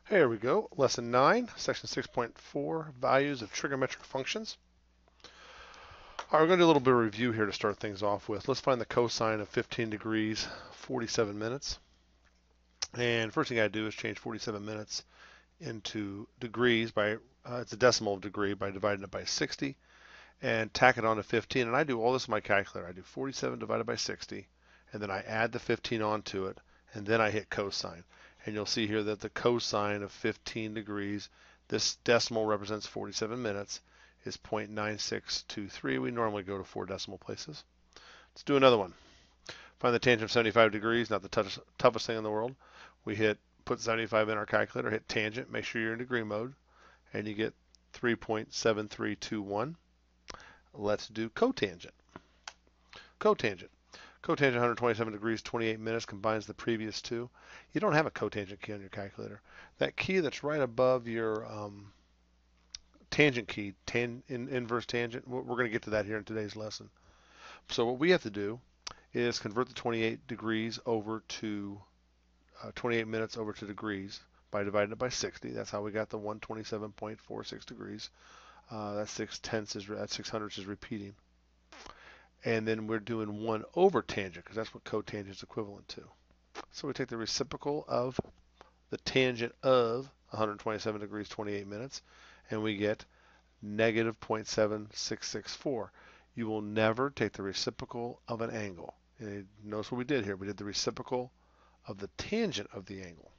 Here we go. Lesson 9, section 6.4, values of trigonometric functions. All right, we're going to do a little bit of review here to start things off with. Let's find the cosine of 15 degrees, 47 minutes. And first thing I do is change 47 minutes into degrees by, it's a decimal of degree, by dividing it by 60 and tack it on to 15. And I do all this in my calculator. I do 47 divided by 60, and then I add the 15 onto it, and then I hit cosine. And you'll see here that the cosine of 15 degrees, this decimal represents 47 minutes, is 0.9623. We normally go to 4 decimal places. Let's do another one. Find the tangent of 75 degrees, not the toughest thing in the world. We put 75 in our calculator, hit tangent, make sure you're in degree mode, and you get 3.7321. Let's do cotangent. Cotangent. Cotangent 127 degrees, 28 minutes combines the previous two. You don't have a cotangent key on your calculator. That key that's right above your tangent key, inverse tangent, we're going to get to that here in today's lesson. So what we have to do is convert the 28 degrees over to 28 minutes over to degrees by dividing it by 60. That's how we got the 127.46 degrees. That's 6/600 is repeating. And then we're doing 1 over tangent because that's what cotangent is equivalent to. So we take the reciprocal of the tangent of 127 degrees 28 minutes and we get negative 0.7664. You will never take the reciprocal of an angle. And notice what we did here. We did the reciprocal of the tangent of the angle.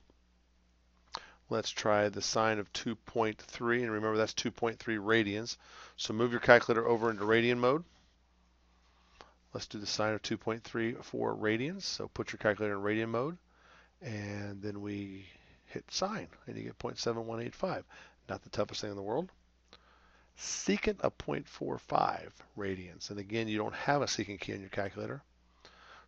Let's try the sine of 2.3, and remember that's 2.3 radians. So move your calculator over into radian mode. Let's do the sine of 2.34 radians. So put your calculator in radian mode, and then we hit sine, and you get 0.7185. Not the toughest thing in the world. Secant of 0.45 radians, and again, you don't have a secant key on your calculator.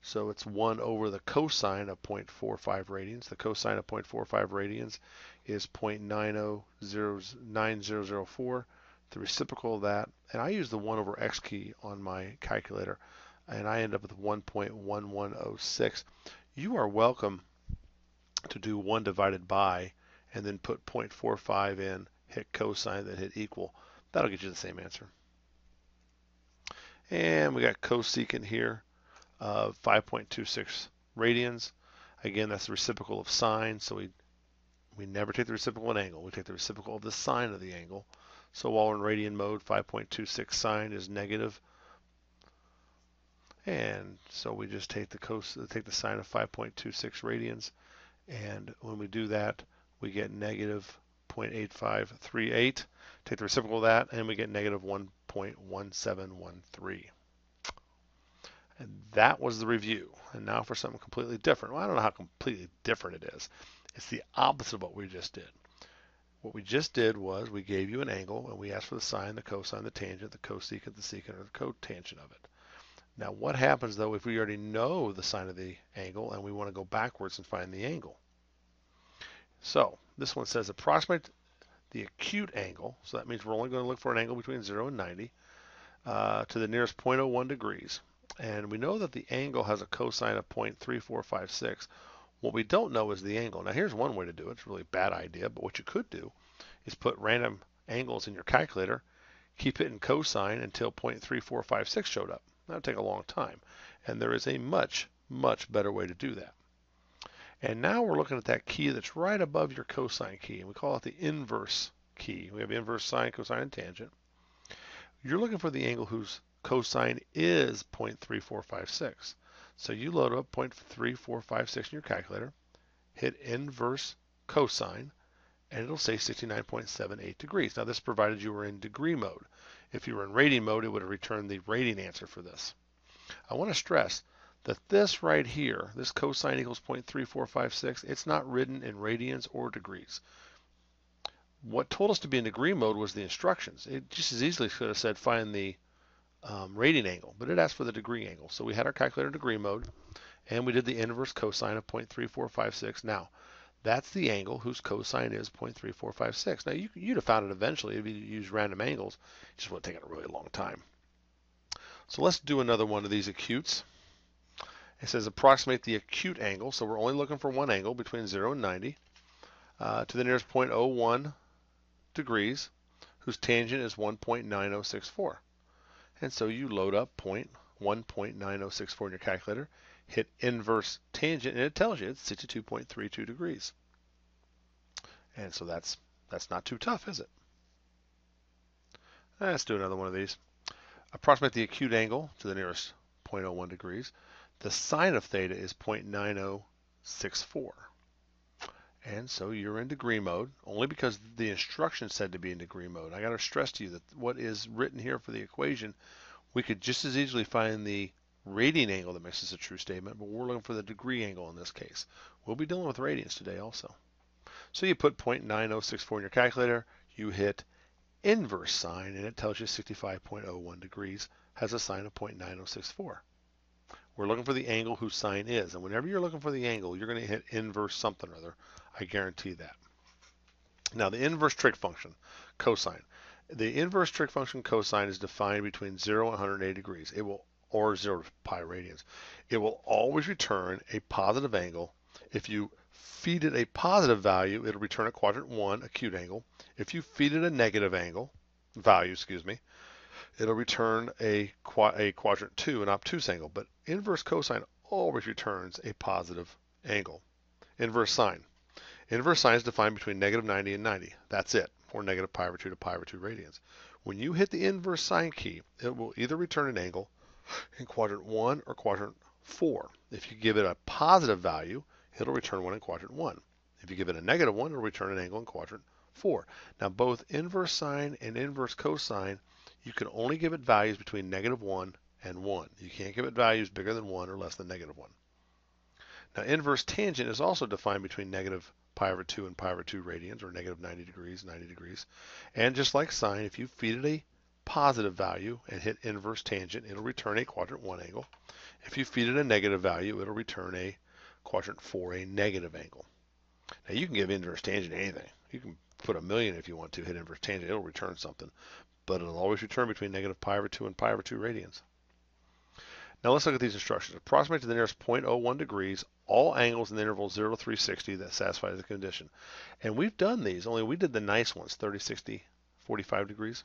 So it's 1 over the cosine of 0.45 radians. The cosine of 0.45 radians is 0.9004. The reciprocal of that, and I use the 1 over x key on my calculator, and I end up with 1.1106. You are welcome to do 1 divided by, and then put 0.45 in, hit cosine, then hit equal. That'll get you the same answer. And we got cosecant here of 5.26 radians. Again, that's the reciprocal of sine, so we never take the reciprocal of an angle. We take the reciprocal of the sine of the angle. So while we're in radian mode, 5.26 sine is negative. And so we just take the sine of 5.26 radians. And when we do that, we get negative 0.8538. Take the reciprocal of that, and we get negative 1.1713. And that was the review. And now for something completely different. Well, I don't know how completely different it is. It's the opposite of what we just did. What we just did was we gave you an angle, and we asked for the sine, the cosine, the tangent, the cosecant, the secant, or the cotangent of it. Now, what happens, though, if we already know the sine of the angle and we want to go backwards and find the angle? So this one says approximate the acute angle. So that means we're only going to look for an angle between 0 and 90 to the nearest 0.01 degrees. And we know that the angle has a cosine of 0.3456. What we don't know is the angle. Now here's one way to do it. It's a really bad idea, but what you could do is put random angles in your calculator, keep hitting cosine until 0.3456 showed up. That would take a long time. And there is a much, much better way to do that. And now we're looking at that key that's right above your cosine key, and we call it the inverse key. We have inverse sine, cosine, and tangent. You're looking for the angle whose cosine is 0.3456. So you load up 0.3456 in your calculator, hit inverse cosine, and it'll say 69.78 degrees. Now this provided you were in degree mode. If you were in radian mode, it would have returned the radian answer for this. I want to stress that this right here, this cosine equals 0.3456, it's not written in radians or degrees. What told us to be in degree mode was the instructions. It just as easily could have said find the radian angle, but it asked for the degree angle. So we had our calculator in degree mode, and we did the inverse cosine of 0.3456. Now, that's the angle whose cosine is 0.3456. Now, you'd have found it eventually if you used random angles. It just would have taken a really long time. So let's do another one of these acutes. It says approximate the acute angle. So we're only looking for one angle between 0 and 90 to the nearest 0.01 degrees, whose tangent is 1.9064. And so you load up 1.9064 in your calculator, hit inverse tangent, and it tells you it's 62.32 degrees. And so that's not too tough, is it? Let's do another one of these. Approximate the acute angle to the nearest 0.01 degrees. The sine of theta is 0.9064. And so you're in degree mode, only because the instructions said to be in degree mode. I got to stress to you that what is written here for the equation, we could just as easily find the radian angle that makes this a true statement, but we're looking for the degree angle in this case. We'll be dealing with radians today also. So you put 0.9064 in your calculator, you hit inverse sine, and it tells you 65.01 degrees has a sine of 0.9064. We're looking for the angle whose sine is, and whenever you're looking for the angle, you're going to hit inverse something or other. I guarantee that. Now the inverse trig function, cosine. The inverse trig function cosine is defined between 0 and 180 degrees. It will, or 0 to pi radians. It will always return a positive angle. If you feed it a positive value, it'll return a quadrant 1 acute angle. If you feed it a negative value, it'll return a quadrant 2 an obtuse angle. But inverse cosine always returns a positive angle. Inverse sine. Inverse sine is defined between negative 90 and 90. That's it, or negative pi over 2 to pi over 2 radians. When you hit the inverse sine key, it will either return an angle in quadrant 1 or quadrant 4. If you give it a positive value, it'll return one in quadrant 1. If you give it a negative one, it'll return an angle in quadrant 4. Now both inverse sine and inverse cosine, you can only give it values between negative 1 and 1. You can't give it values bigger than 1 or less than negative 1. Now inverse tangent is also defined between negative pi over 2 and pi over 2 radians, or negative 90 degrees, 90 degrees. And just like sine, if you feed it a positive value and hit inverse tangent, it'll return a quadrant 1 angle. If you feed it a negative value, it'll return a quadrant 4, a negative angle. Now you can give inverse tangent anything. You can put 1,000,000 if you want to, hit inverse tangent, it'll return something. But it'll always return between negative pi over 2 and pi over 2 radians. Now let's look at these instructions. Approximate to the nearest 0.01 degrees, all angles in the interval 0 to 360 that satisfy the condition. And we've done these, only we did the nice ones, 30, 60, 45 degrees.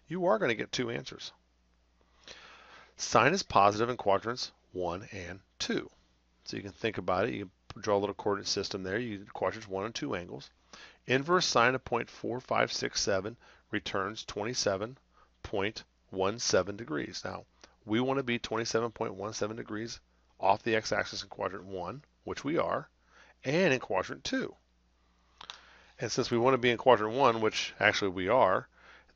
You are going to get two answers. Sine is positive in quadrants 1 and 2. So you can think about it. You can draw a little coordinate system there. You get quadrants 1 and 2 angles. Inverse sine of 0.4567 returns 27.17 degrees. Now, we want to be 27.17 degrees off the x-axis in quadrant 1, which we are, and in quadrant 2. And since we want to be in quadrant 1, which actually we are,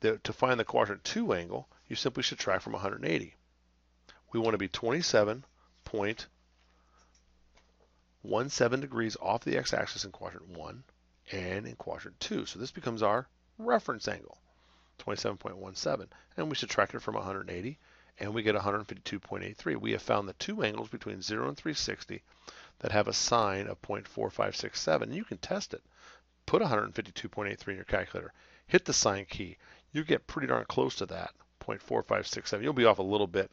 to find the quadrant 2 angle, you simply subtract from 180. We want to be 27.17 degrees off the x-axis in quadrant 1 and in quadrant 2. So this becomes our reference angle, 27.17. And we subtract it from 180, and we get 152.83. We have found the two angles between 0 and 360 that have a sine of 0.4567. And you can test it. Put 152.83 in your calculator. Hit the sine key. You get pretty darn close to that, 0.4567. You'll be off a little bit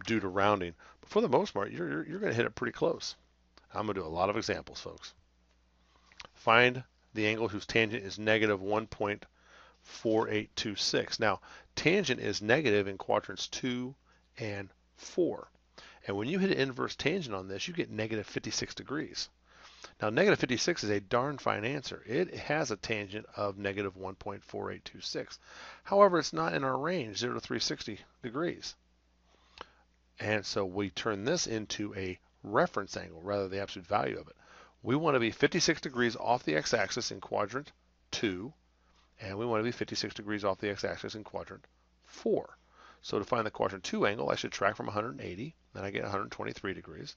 due to rounding. But for the most part, you're going to hit it pretty close. I'm going to do a lot of examples, folks. Find the angle whose tangent is negative 1.4826. Now, tangent is negative in quadrants 2 and 4. And when you hit an inverse tangent on this, you get negative 56 degrees. Now, negative 56 is a darn fine answer. It has a tangent of negative 1.4826. However, it's not in our range, 0 to 360 degrees. And so we turn this into a reference angle rather than the absolute value of it. We want to be 56 degrees off the x-axis in quadrant 2, and we want to be 56 degrees off the x-axis in quadrant 4. So to find the quadrant 2 angle, I should subtract from 180, then I get 123 degrees.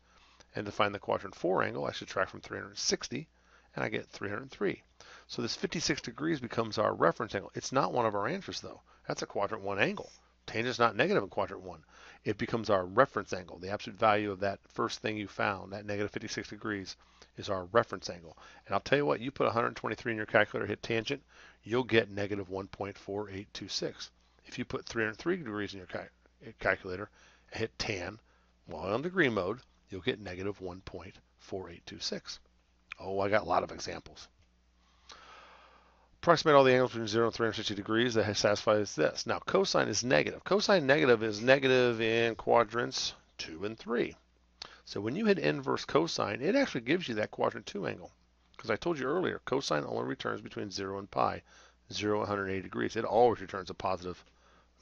And to find the quadrant 4 angle, I subtract from 360, and I get 303. So this 56 degrees becomes our reference angle. It's not one of our answers, though. That's a quadrant 1 angle. Tangent's not negative in quadrant 1. It becomes our reference angle. The absolute value of that first thing you found, that negative 56 degrees, is our reference angle. And I'll tell you what, you put 123 in your calculator, hit tangent, you'll get negative 1.4826. If you put 303 degrees in your calculator and hit tan, while in degree mode, you'll get negative 1.4826. Oh, I got a lot of examples. Approximate all the angles between 0 and 360 degrees that satisfies this. Now, cosine is negative. Cosine negative is negative in quadrants 2 and 3. So when you hit inverse cosine, it actually gives you that quadrant 2 angle. Because I told you earlier, cosine only returns between 0 and pi, 0 and 180 degrees. It always returns a positive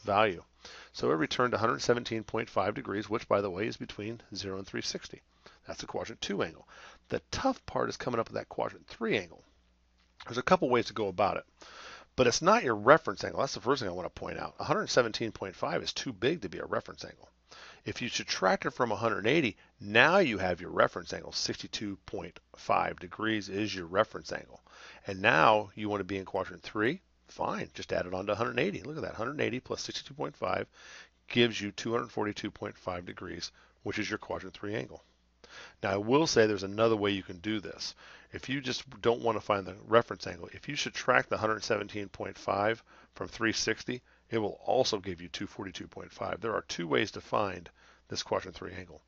value. So it returned 117.5 degrees, which, by the way, is between 0 and 360. That's the quadrant 2 angle. The tough part is coming up with that quadrant 3 angle. There's a couple ways to go about it, but it's not your reference angle. That's the first thing I want to point out. 117.5 is too big to be a reference angle. If you subtract it from 180, now you have your reference angle. 62.5 degrees is your reference angle. And now you want to be in quadrant 3. Fine, just add it on to 180. Look at that, 180 plus 62.5 gives you 242.5 degrees, which is your quadrant 3 angle. Now I will say there's another way you can do this. If you just don't want to find the reference angle, if you subtract the 117.5 from 360, it will also give you 242.5. There are two ways to find this quadrant 3 angle.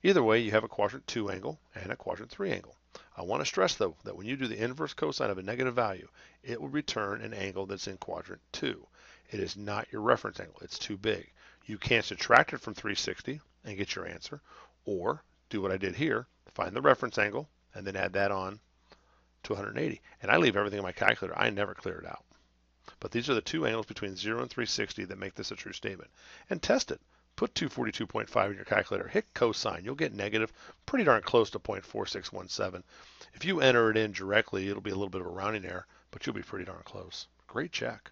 Either way, you have a quadrant 2 angle and a quadrant 3 angle. I want to stress, though, that when you do the inverse cosine of a negative value, it will return an angle that's in quadrant 2. It is not your reference angle. It's too big. You can subtract it from 360 and get your answer, or do what I did here, find the reference angle, and then add that on to 180. And I leave everything in my calculator. I never clear it out. But these are the two angles between 0 and 360 that make this a true statement. And test it. Put 242.5 in your calculator. Hit cosine. You'll get negative, pretty darn close to 0.4617. If you enter it in directly, it'll be a little bit of a rounding error, but you'll be pretty darn close. Great check.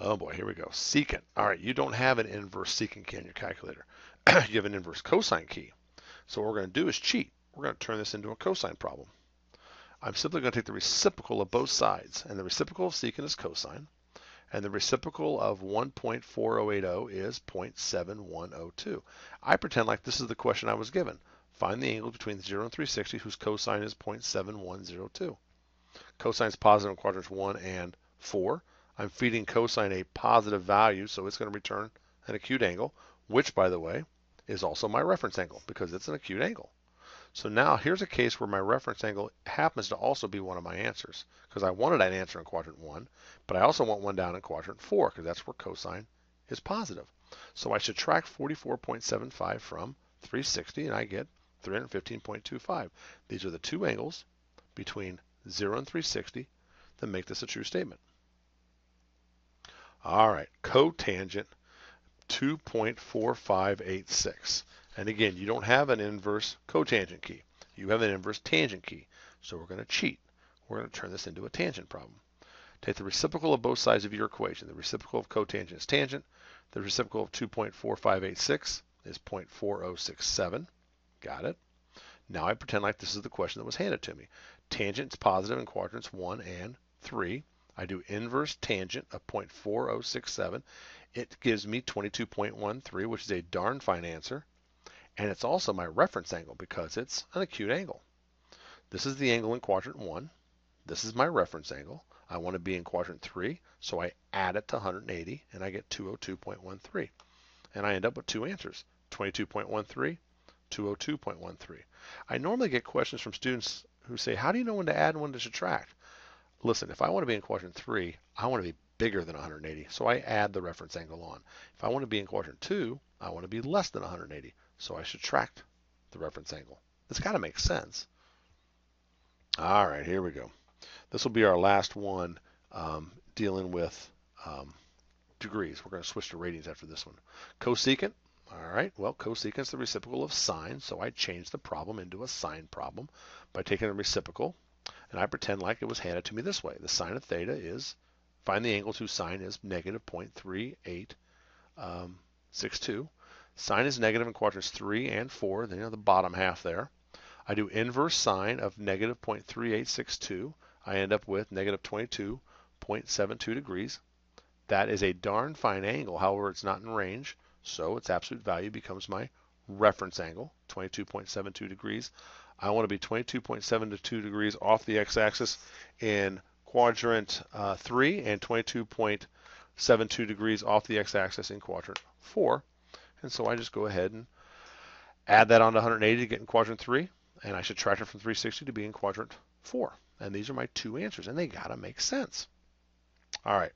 Oh boy, here we go. Secant. All right, you don't have an inverse secant key on your calculator. You have an inverse cosine key. So what we're going to do is cheat. We're going to turn this into a cosine problem. I'm simply going to take the reciprocal of both sides, and the reciprocal of secant is cosine, and the reciprocal of 1.4080 is 0.7102. I pretend like this is the question I was given. Find the angle between 0 and 360 whose cosine is 0.7102. Cosine is positive in quadrants 1 and 4. I'm feeding cosine a positive value, so it's going to return an acute angle, which, by the way, is also my reference angle because it's an acute angle. So now here's a case where my reference angle happens to also be one of my answers, because I wanted an answer in quadrant 1, but I also want one down in quadrant 4 because that's where cosine is positive. So I subtract 44.75 from 360 and I get 315.25. These are the two angles between 0 and 360 that make this a true statement. All right, cotangent 2.4586. And again, you don't have an inverse cotangent key. You have an inverse tangent key. So we're going to cheat. We're going to turn this into a tangent problem. Take the reciprocal of both sides of your equation. The reciprocal of cotangent is tangent. The reciprocal of 2.4586 is 0.4067. Got it. Now I pretend like this is the question that was handed to me. Tangent is positive in quadrants 1 and 3. I do inverse tangent of 0.4067. It gives me 22.13, which is a darn fine answer. And it's also my reference angle because it's an acute angle. This is the angle in quadrant 1. This is my reference angle. I want to be in quadrant 3, so I add it to 180, and I get 202.13. And I end up with two answers, 22.13, 202.13. I normally get questions from students who say, how do you know when to add and when to subtract? Listen, if I want to be in quadrant 3, I want to be bigger than 180, so I add the reference angle on. If I want to be in quadrant 2, I want to be less than 180. So I subtract the reference angle. It's got to make sense. All right, here we go. This will be our last one dealing with degrees. We're going to switch to radians after this one. Cosecant. All right, well, cosecant is the reciprocal of sine, so I change the problem into a sine problem by taking the reciprocal, and I pretend like it was handed to me this way. The sine of theta is, find the angles whose sine is negative 0.3862. Sine is negative in quadrants 3 and 4, then the bottom half there. I do inverse sine of negative 0.3862. I end up with negative 22.72 degrees. That is a darn fine angle, however, it's not in range, so its absolute value becomes my reference angle, 22.72 degrees. I want to be 22.72 degrees off the x-axis in quadrant 3 and 22.72 degrees off the x-axis in quadrant 4. And so I just go ahead and add that on to 180 to get in quadrant 3, and I subtract it from 360 to be in quadrant 4. And these are my two answers, and they gotta make sense. All right,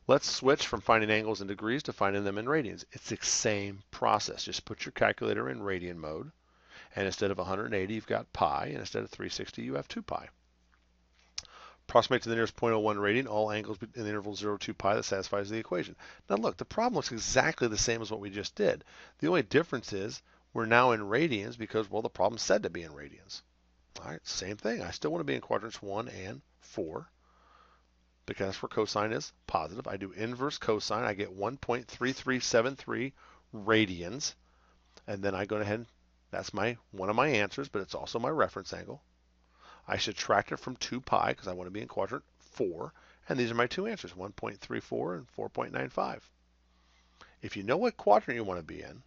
let's switch from finding angles in degrees to finding them in radians. It's the same process. Just put your calculator in radian mode, and instead of 180, you've got pi, and instead of 360, you have 2 pi. Approximate to the nearest 0.01 radian all angles in the interval 0 to 2 pi that satisfies the equation. Now look, the problem looks exactly the same as what we just did. The only difference is we're now in radians because, well, the problem said to be in radians. All right, same thing. I still want to be in quadrants 1 and 4 because that's where cosine is positive. I do inverse cosine. I get 1.3373 radians. And then I go ahead, that's one of my answers, but it's also my reference angle. I subtract it from 2 pi because I want to be in quadrant 4. And these are my two answers, 1.34 and 4.95. If you know what quadrant you want to be in,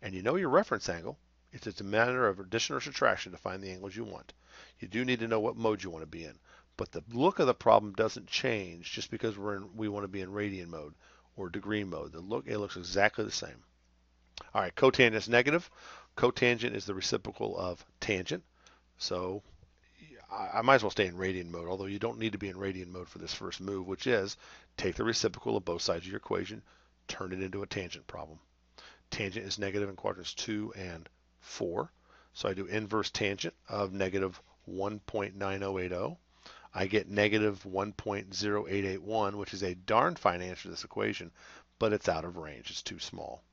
and you know your reference angle, it's just a matter of addition or subtraction to find the angles you want. You do need to know what mode you want to be in. But the look of the problem doesn't change just because we want to be in radian mode or degree mode. It looks exactly the same. All right, cotangent is negative. Cotangent is the reciprocal of tangent. So I might as well stay in radian mode, although you don't need to be in radian mode for this first move, which is take the reciprocal of both sides of your equation, turn it into a tangent problem. Tangent is negative in quadrants 2 and 4. So I do inverse tangent of negative 1.9080. I get negative 1.0881, which is a darn fine answer to this equation, but it's out of range. It's too small.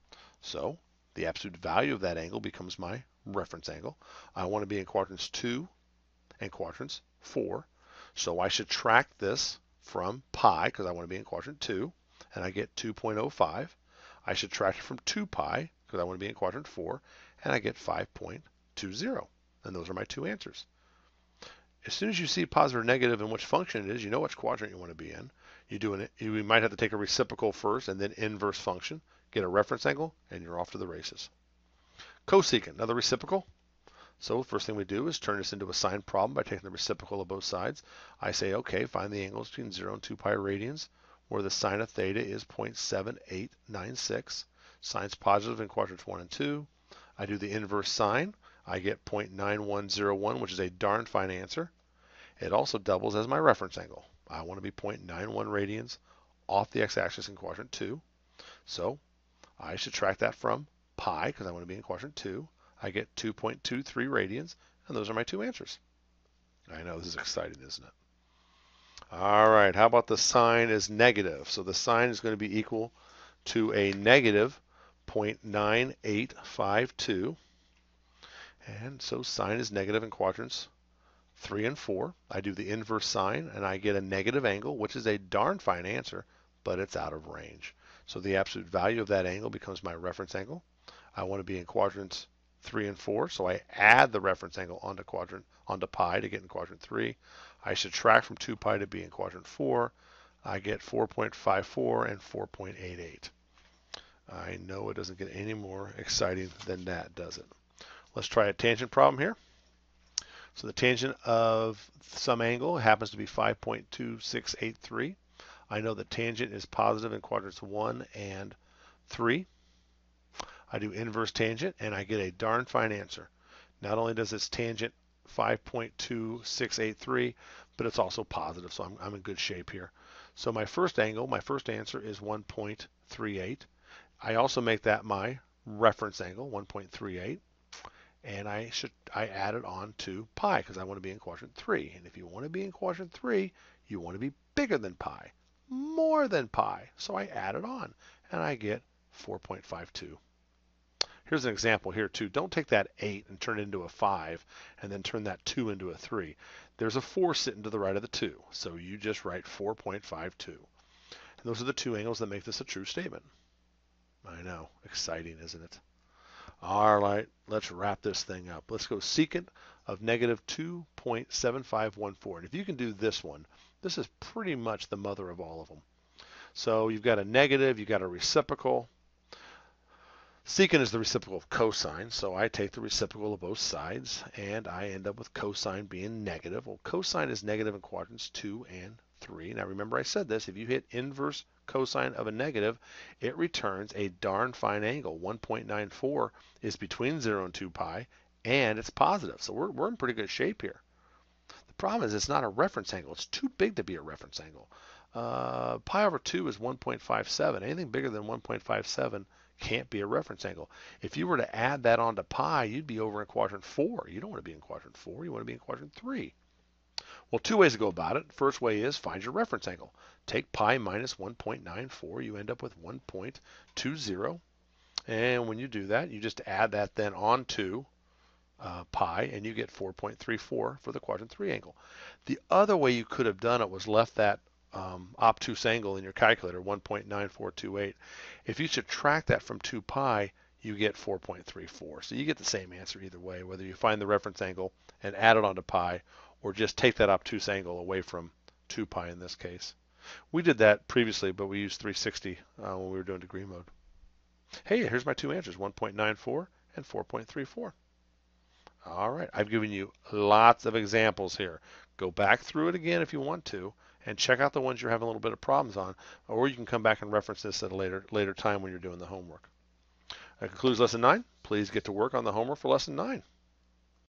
So the absolute value of that angle becomes my reference angle. I want to be in quadrants 2 and quadrants 4. So I subtract this from pi because I want to be in quadrant 2, and I get 2.05. I subtract it from 2 pi because I want to be in quadrant 4, and I get 5.20. And those are my two answers. As soon as you see positive or negative and which function it is, you know which quadrant you want to be in. You might have to take a reciprocal first and then inverse function, get a reference angle, and you're off to the races. Cosecant, another reciprocal. So the first thing we do is turn this into a sine problem by taking the reciprocal of both sides. I say, okay, find the angles between 0 and 2 pi radians, where the sine of theta is 0.7896. Sine's positive in quadrants 1 and 2. I do the inverse sine. I get 0.9101, which is a darn fine answer. It also doubles as my reference angle. I want to be 0.91 radians off the x-axis in quadrant 2. So I subtract that from pi because I want to be in quadrant 2. I get 2.23 radians, and those are my two answers. I know, this is exciting, isn't it? All right, how about the sine is negative? So the sine is going to be equal to a negative 0.9852. And so sine is negative in quadrants 3 and 4. I do the inverse sine, and I get a negative angle, which is a darn fine answer, but it's out of range. So the absolute value of that angle becomes my reference angle. I want to be in quadrants 3 and 4, so I add the reference angle onto pi to get in quadrant 3. I subtract from 2 pi to be in quadrant 4. I get 4.54 and 4.88. I know it doesn't get any more exciting than that, does it? Let's try a tangent problem here. So the tangent of some angle happens to be 5.2683. I know the tangent is positive in quadrants 1 and 3. I do inverse tangent, and I get a darn fine answer. Not only does this tangent 5.2683, but it's also positive, so I'm in good shape here. So my first answer is 1.38. I also make that my reference angle, 1.38. And I add it on to pi because I want to be in quadrant 3. And if you want to be in quadrant 3, you want to be bigger than pi, more than pi. So I add it on, and I get 4.52. Here's an example here too. Don't take that 8 and turn it into a 5 and then turn that 2 into a 3. There's a 4 sitting to the right of the 2. So you just write 4.52. And those are the two angles that make this a true statement. I know, exciting, isn't it? All right, let's wrap this thing up. Let's go secant of negative 2.7514. And if you can do this one, this is pretty much the mother of all of them. So you've got a negative, you've got a reciprocal. Secant is the reciprocal of cosine, so I take the reciprocal of both sides, and I end up with cosine being negative. Well, cosine is negative in quadrants 2 and 3. Now remember I said this, if you hit inverse cosine of a negative, it returns a darn fine angle. 1.94 is between 0 and 2 pi, and it's positive. So we're in pretty good shape here. The problem is it's not a reference angle. It's too big to be a reference angle. Pi over 2 is 1.57. Anything bigger than 1.57 can't be a reference angle. If you were to add that onto pi, you'd be over in quadrant 4. You don't want to be in quadrant 4. You want to be in quadrant 3. Well, two ways to go about it. First way is find your reference angle. Take pi minus 1.94. You end up with 1.20. And when you do that, you just add that then onto pi, and you get 4.34 for the quadrant 3 angle. The other way you could have done it was left that obtuse angle in your calculator, 1.9428. If you subtract that from 2 pi, you get 4.34. So you get the same answer either way, whether you find the reference angle and add it onto pi, or just take that obtuse angle away from 2 pi in this case. We did that previously, but we used 360 when we were doing degree mode. Hey, here's my two answers, 1.94 and 4.34. All right, I've given you lots of examples here. Go back through it again if you want to, and check out the ones you're having a little bit of problems on, or you can come back and reference this at a later time when you're doing the homework. That concludes lesson 9. Please get to work on the homework for lesson 9.